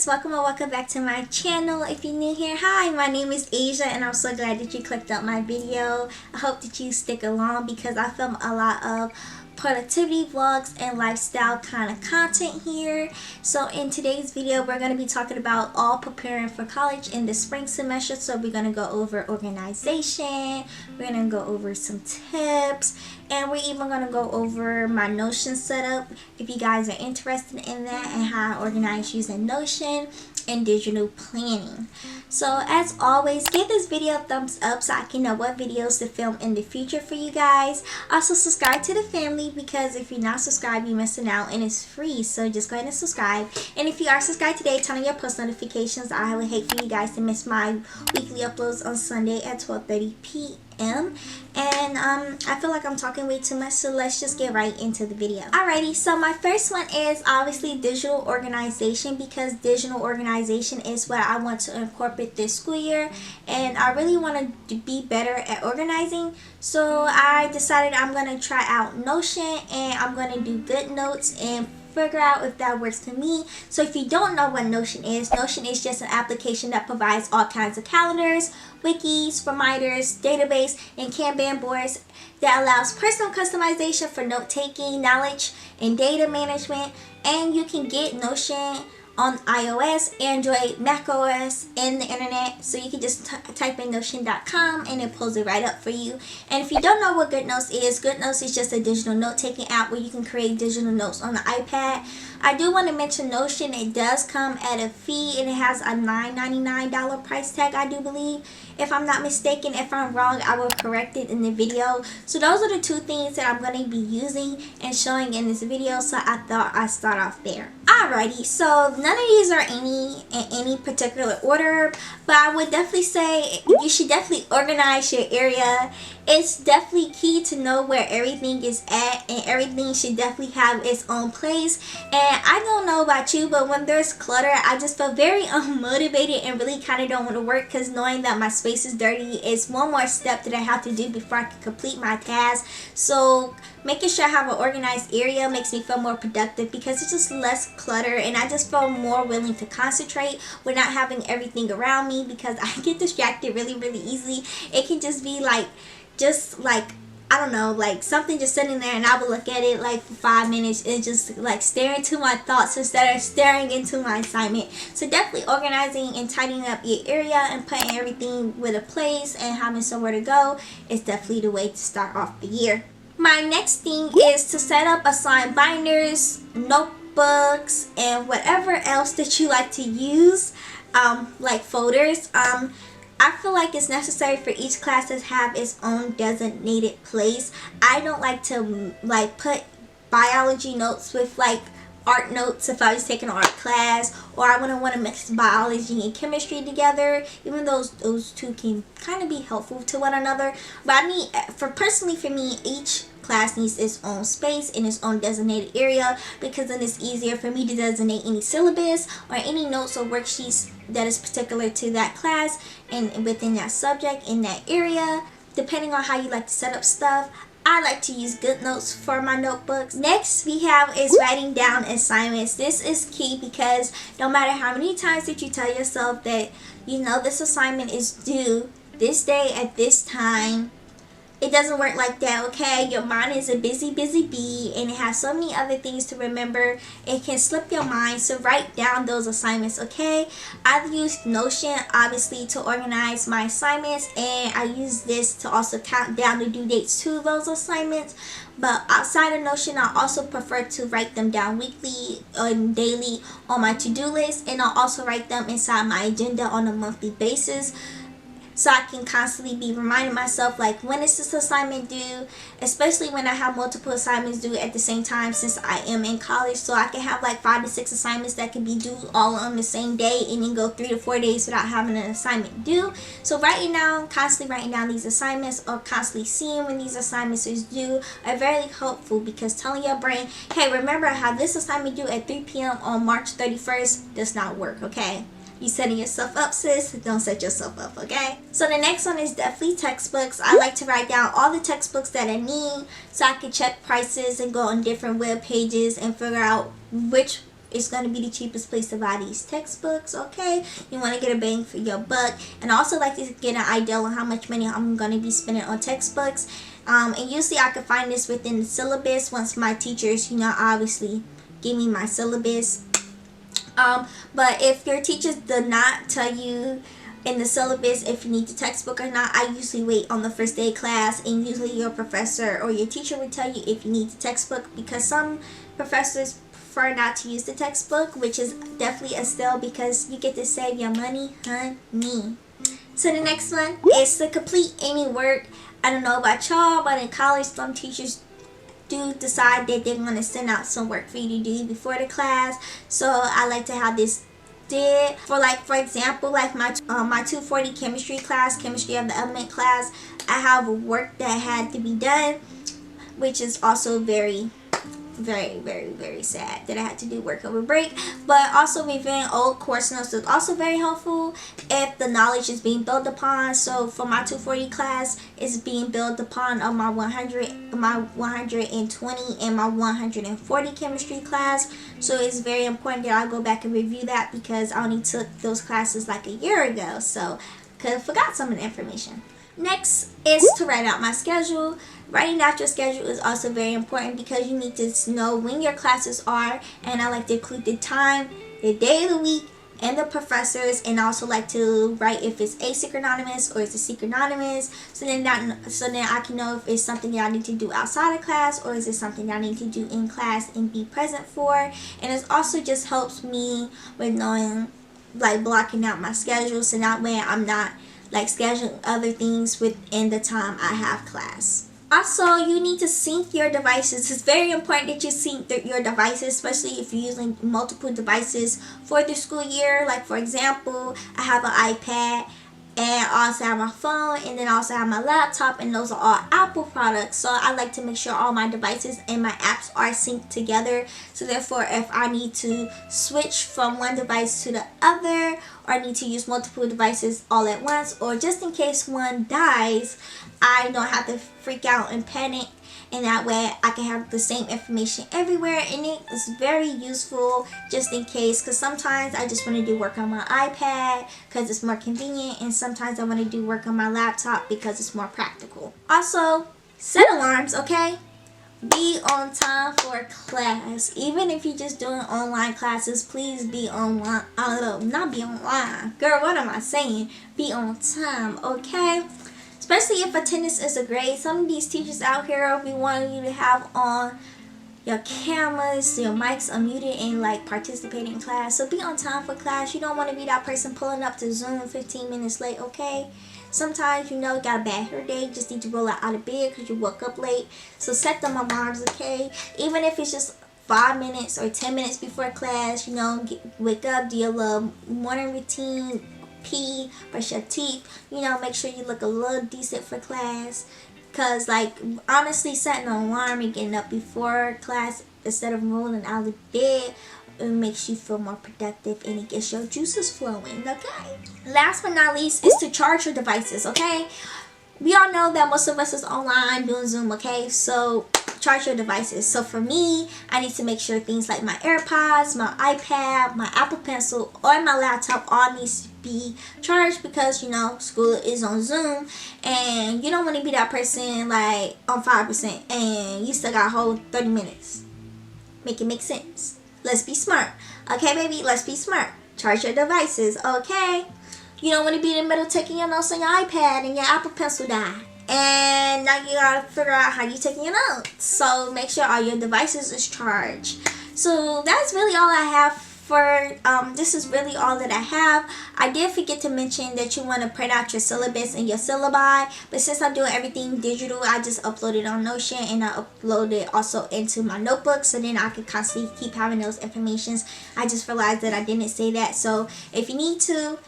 guys, welcome or welcome back to my channel. If you're new here, hi, my name is Asia and I'm so glad that you clicked on my video. I hope that you stick along because I film a lot of productivity vlogs and lifestyle kind of content here. So in today's video we're going to be talking about all preparing for college in the spring semester. So we're going to go over organization, we're going to go over some tips, and we're even going to go over my Notion setup if you guys are interested in that, and how I organize using Notion and digital planning. So as always, give this video a thumbs up so I can know what videos to film in the future for you guys. Also subscribe to the family, because if you're not subscribed you're missing out and it's free, so just go ahead and subscribe. And if you are subscribed today, turn on your post notifications. I would hate for you guys to miss my weekly uploads on Sunday at 12:30 p.m. And I feel like I'm talking way too much, so let's just get right into the video. Alrighty, so my first one is obviously digital organization, because digital organization is what I want to incorporate this school year, and I really want to be better at organizing. So I decided I'm going to try out Notion, and I'm going to do good notes and figure out if that works for me. So if you don't know what Notion is just an application that provides all kinds of calendars, wikis, reminders, database, and Kanban boards that allows personal customization for note-taking, knowledge, and data management. And you can get Notion on iOS, Android, macOS, and the internet. So you can just type in notion.com and it pulls it right up for you. And if you don't know what GoodNotes is just a digital note-taking app where you can create digital notes on the iPad. I do want to mention Notion, it does come at a fee, and it has a $9.99 price tag, I do believe, if I'm not mistaken. If I'm wrong, I will correct it in the video. So those are the two things that I'm going to be using and showing in this video, so I thought I'd start off there. Alrighty, so none of these are in any particular order, but I would definitely say you should definitely organize your area. It's definitely key to know where everything is at, and everything should definitely have its own place. And I don't know about you, but when there's clutter, I just feel very unmotivated and really kind of don't want to work, because knowing that my space is dirty is one more step that I have to do before I can complete my task. So making sure I have an organized area makes me feel more productive, because it's just less clutter, and I just feel more willing to concentrate with not having everything around me, because I get distracted really easily. It can just be I don't know, like something just sitting there, and I will look at it like for 5 minutes and just like stare into my thoughts instead of staring into my assignment. So definitely organizing and tidying up your area and putting everything with a place and having somewhere to go is definitely the way to start off the year. My next thing is to set up assigned binders, notebooks, and whatever else that you like to use, like folders. I feel like it's necessary for each class to have its own designated place. I don't like to put biology notes with art notes if I was taking an art class, or I wouldn't want to mix biology and chemistry together, even though those two can kind of be helpful to one another. But personally for me, each class needs its own space in its own designated area, because then it's easier for me to designate any syllabus or any notes or worksheets that is particular to that class and within that subject in that area, depending on how you like to set up stuff. I like to use GoodNotes for my notebooks. Next we have is writing down assignments. This is key, because no matter how many times that you tell yourself that you know this assignment is due this day at this time, it doesn't work like that, okay? Your mind is a busy bee, and it has so many other things to remember. It can slip your mind, so write down those assignments, okay? I've used Notion, obviously, to organize my assignments, and I use this to also count down the due dates to those assignments. But outside of Notion, I also prefer to write them down weekly and daily on my to-do list, and I'll also write them inside my agenda on a monthly basis, so I can constantly be reminding myself like, when is this assignment due, especially when I have multiple assignments due at the same time, since I am in college. So I can have like 5 to 6 assignments that can be due all on the same day, and then go 3 to 4 days without having an assignment due. So constantly writing down these assignments, or constantly seeing when these assignments is due, are very helpful, because telling your brain, hey, remember I have this assignment due at 3 p.m. on March 31st does not work, okay? You setting yourself up, sis. Don't set yourself up, okay? So the next one is definitely textbooks. I like to write down all the textbooks that I need, so I can check prices and go on different web pages and figure out which it's going to be the cheapest place to buy these textbooks, okay? You want to get a bang for your buck. And I also like to get an idea on how much money I'm going to be spending on textbooks. And usually I can find this within the syllabus once my teachers, obviously give me my syllabus. But if your teachers do not tell you in the syllabus if you need the textbook or not, I usually wait on the first day of class, and usually your professor or your teacher will tell you if you need the textbook, because some professors prefer not to use the textbook, which is definitely a steal because you get to save your money, honey. So the next one is to complete any work. I don't know about y'all, but in college some teachers do decide that they're going to send out some work for you to do before the class. So I like to have this did for example, like my 240 chemistry class, chemistry of the element class. I have work that had to be done, which is also very sad that I had to do work over break. But also reviewing old course notes is also very helpful if the knowledge is being built upon. So for my 240 class, it's being built upon on my 100, my 120, and my 140 chemistry class. So it's very important that I go back and review that, because I only took those classes like a year ago, so could have forgot some of the information. Next is to write out my schedule. Writing out your schedule is also very important because you need to know when your classes are, and I like to include the time, the day of the week, and the professors, and I also like to write if it's asynchronous or it's synchronous, so then I can know if it's something that I need to do outside of class or is it something that I need to do in class and be present for. And it also just helps me with knowing, like, blocking out my schedule, so that way I'm not like scheduling other things within the time I have class. Also, you need to sync your devices. It's very important that you sync your devices, especially if you're using multiple devices for the school year. Like, for example, I have an iPad, and I also have my phone, and then I also have my laptop, and those are all Apple products. So I like to make sure all my devices and my apps are synced together. So therefore, if I need to switch from one device to the other, or I need to use multiple devices all at once, or just in case one dies, I don't have to freak out and panic, and that way I can have the same information everywhere. And it is very useful just in case, because sometimes I just want to do work on my iPad because it's more convenient, and sometimes I want to do work on my laptop because it's more practical. Also, set alarms, okay? Be on time for class. Even if you're just doing online classes, please be online. Not be online. Girl, what am I saying? Be on time, okay? Especially if attendance is a grade. Some of these teachers out here will be wanting you to have on your cameras, your mics unmuted, and like participating in class. So be on time for class. You don't want to be that person pulling up to Zoom 15 minutes late, okay? Sometimes you got a bad hair day, you just need to roll out of bed because you woke up late. So set them alarms, okay? Even if it's just 5 minutes or 10 minutes before class, wake up, do your little morning routine, pee, brush your teeth, make sure you look a little decent for class. Because, like, honestly, setting an alarm and getting up before class instead of rolling out of bed, it makes you feel more productive, and it gets your juices flowing, okay? Last but not least is to charge your devices, okay? We all know that most of us is online doing Zoom, okay? So charge your devices. So for me, I need to make sure things like my AirPods, my iPad, my Apple Pencil, or my laptop all needs to be charged, because school is on Zoom, and you don't want to be that person like on 5% and you still got a whole 30 minutes. Make it make sense. Let's be smart. Okay, baby? Let's be smart. Charge your devices, okay? You don't want to be in the middle taking your notes on your iPad and your Apple Pencil die. And now you gotta figure out how you taking your notes. So make sure all your devices is charged. So that's really all I have for, this is really all that I have. I did forget to mention that you want to print out your syllabus and your syllabi, but since I'm doing everything digital, I just upload it on Notion, and I upload it also into my notebook, so then I can constantly keep having those informations. I just realized that I didn't say that, so if you need to,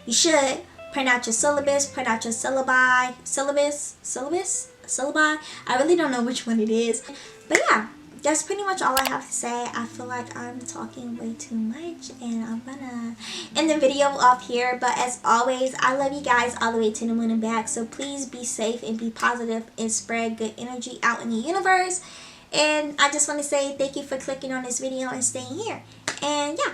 you should print out your syllabus, print out your syllabi, syllabi. I really don't know which one it is, but yeah. That's pretty much all I have to say. I feel like I'm talking way too much, and I'm gonna end the video off here. But as always, I love you guys all the way to the moon and back. So please be safe and be positive and spread good energy out in the universe. And I just want to say thank you for clicking on this video and staying here. And yeah,